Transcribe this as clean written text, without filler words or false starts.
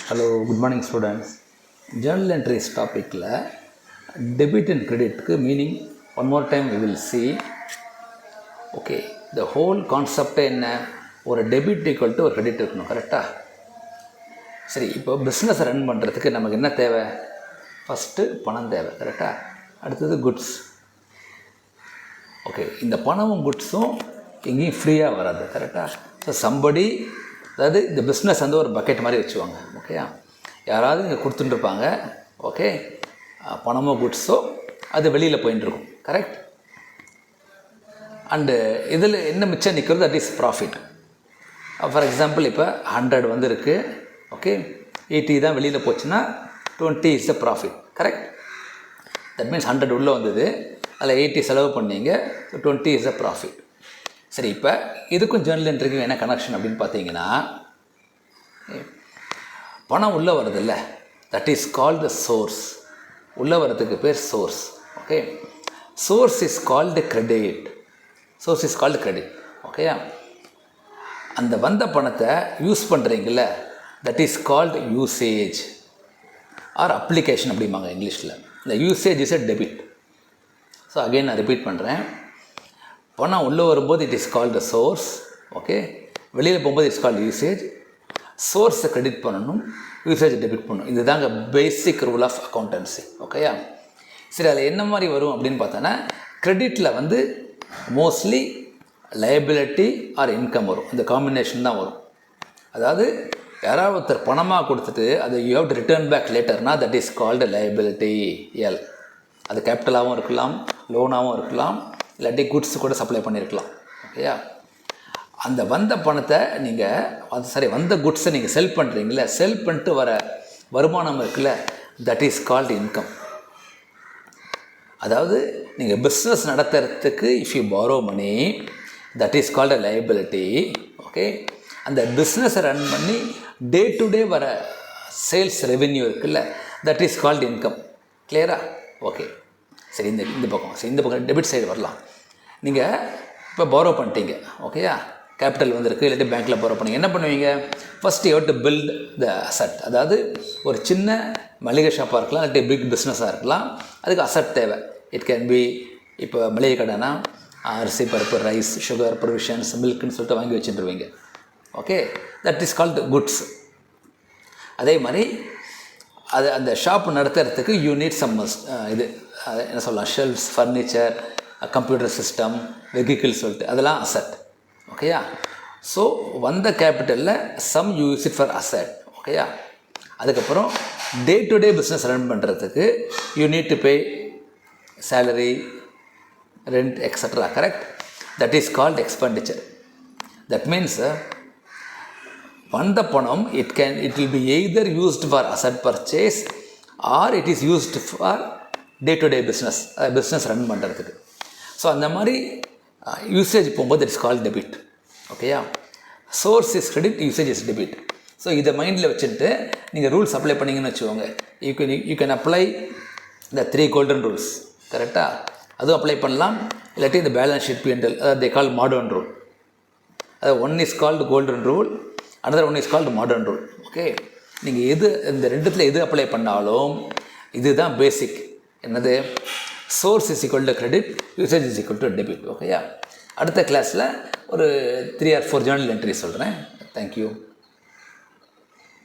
Hello, good morning students. Journal entries topic debit and credit meaning one more time we will see. Okay, the whole concept என்ன ஒரு debit equal to ஒரு credit இருக்கணும், கரெக்டாக? சரி, இப்போ business run பண்ணுறதுக்கு நமக்கு என்ன தேவை? ஃபஸ்ட்டு பணம் தேவை, கரெக்டாக? அடுத்தது குட்ஸ். ஓகே, இந்த பணமும் குட்ஸும் எங்கேயும் ஃப்ரீயாக வராது, கரெக்டாக? ஸோ சம்படி, அதாவது இந்த பிஸ்னஸ் வந்து ஒரு பக்கெட் மாதிரி வச்சுவாங்க, ஓகேயா? யாராவது இங்கே கொடுத்துட்டுருப்பாங்க, ஓகே, பணமோ குட்ஸோ அது வெளியில் போயின்ட்டுருக்கும், கரெக்ட்? அண்டு இதில் என்ன மிச்சம் நிற்கிறது, that is profit. For example இப்போ 100 வந்து இருக்குது, ஓகே, 80 தான் வெளியில் போச்சுன்னா 20 is the profit, correct? That means 100 உள்ளே வந்தது, அதில் 80 செலவு பண்ணீங்க, ஸோ 20 இஸ் த ப்ராஃபிட். சரி, இப்போ இதுக்கும் ஜேர்னல் என்ட்ரிக்கும் என்ன கனெக்ஷன் அப்படின்னு பார்த்தீங்கன்னா, பணம் உள்ளே வருதில்ல, that is called the source. உள்ளே வரதுக்கு பேர் source, okay? Source is called credit. Source is called credit, ஓகேயா? அந்த வந்த பணத்தை யூஸ் பண்ணுறீங்கள, that is called usage or application அப்படிம்பாங்க இங்கிலீஷில். இந்த usage is a debit. So again நான் ரிப்பீட் பண்ணுறேன். பணம் உள்ளே வரும்போது it is called source, okay? வெளியில் போகும்போது இட்ஸ் கால்டு யூசேஜ். சோர்ஸை கிரெடிட் பண்ணணும், யூசேஜ் டெபிட் பண்ணணும். இது தாங்க பேசிக் ரூல் ஆஃப் அக்கௌண்டன்சி, ஓகேயா? சரி, அதில் என்ன மாதிரி வரும் அப்படின்னு பார்த்தோன்னா, கிரெடிட்டில் வந்து மோஸ்ட்லி லைபிலிட்டி ஆர் இன்கம் வரும். இந்த காம்பினேஷன் தான் வரும். அதாவது யாராவது ஒருத்தர் பணமாக கொடுத்துட்டு அது you have to return back லேட்டர்னா, that is called liability, L. அது கேபிட்டலாகவும் இருக்கலாம், லோனாகவும் இருக்கலாம், இல்லாட்டி குட்ஸ் கூட சப்ளை பண்ணியிருக்கலாம், ஓகேயா? அந்த வந்த பணத்தை நீங்கள் வந்த குட்ஸை நீங்கள் செல் பண்ணுறீங்களே, செல் பண்ணிட்டு வர வருமானம் இருக்குல்ல, தட் இஸ் கால்டு இன்கம். அதாவது நீங்கள் பிஸ்னஸ் நடத்துறதுக்கு if you borrow money, that is called liability, okay? அந்த பிஸ்னஸை ரன் பண்ணி டே டு டே வர சேல்ஸ் ரெவென்யூ இருக்குல்ல, தட் இஸ் கால்டு இன்கம். கிளியரா? ஓகே, சரி. இந்த பக்கம் டெபிட் சைடு வரலாம். நீங்கள் இப்போ பாரோ பண்ணிட்டீங்க, ஓகேயா? கேபிட்டல் வந்துருக்கு, இல்லாட்டி பேங்க்கில் பாரோ பண்ணீங்க. என்ன பண்ணுவீங்க? First you have to build the asset. அதாவது ஒரு சின்ன மளிகை ஷாப்பாக இருக்கலாம், இல்லாட்டி பிக் பிஸ்னஸாக இருக்கலாம், அதுக்கு அசட் தேவை. இட் கேன் பி, இப்போ மளிகை கடைனா அரிசி, பருப்பு, ரைஸ், சுகர், ப்ரொவிஷன்ஸ், மில்க்குன்னு சொல்லிட்டு வாங்கி வச்சுட்டுருவீங்க, okay? That is called goods. அதே மாதிரி அந்த ஷாப் நடத்துறதுக்கு யூ நீட் சம் இது என்ன சொல்லலாம், shelves, furniture, computer system, vehicle சொல்லிட்டு அதெல்லாம் அசட், ஓகேயா? ஸோ வந்த கேபிட்டலில் some use it for asset, ஓகேயா? அதுக்கப்புறம் day to day business run பண்ணுறதுக்கு you need to pay salary, rent, extra, correct? That is called expenditure. That means வந்த பணம் it will be either used for asset purchase or it is used for day to day business run பண்ணுறதுக்கு. So அந்த மாதிரி usage போகும்போது it's called debit, ஓகேயா? Source is credit, usage is debit. So இதை மைண்டில் வச்சுட்டு நீங்கள் ரூல்ஸ் அப்ளை பண்ணிங்கன்னு வச்சுக்கோங்க. You can apply the 3 golden rules, கரெக்டாக? அதுவும் அப்ளை பண்ணலாம். இல்லாட்டி இந்த பேலன்ஸ் ஷீட் P&L, அதாவது தே கால் மாடர்ன் ரூல். அதாவது one is called golden rule, another one is called modern rule, okay? நீங்கள் இந்த ரெண்டுத்தில் எது அப்ளை பண்ணாலும் இதுதான் பேசிக். என்னது? Source is equal to credit, usage is equal to debit, ஓகேயா? அடுத்த கிளாஸில் ஒரு 3 or 4 ஜேர்னல் என்ட்ரி சொல்கிறேன். தேங்க்யூ.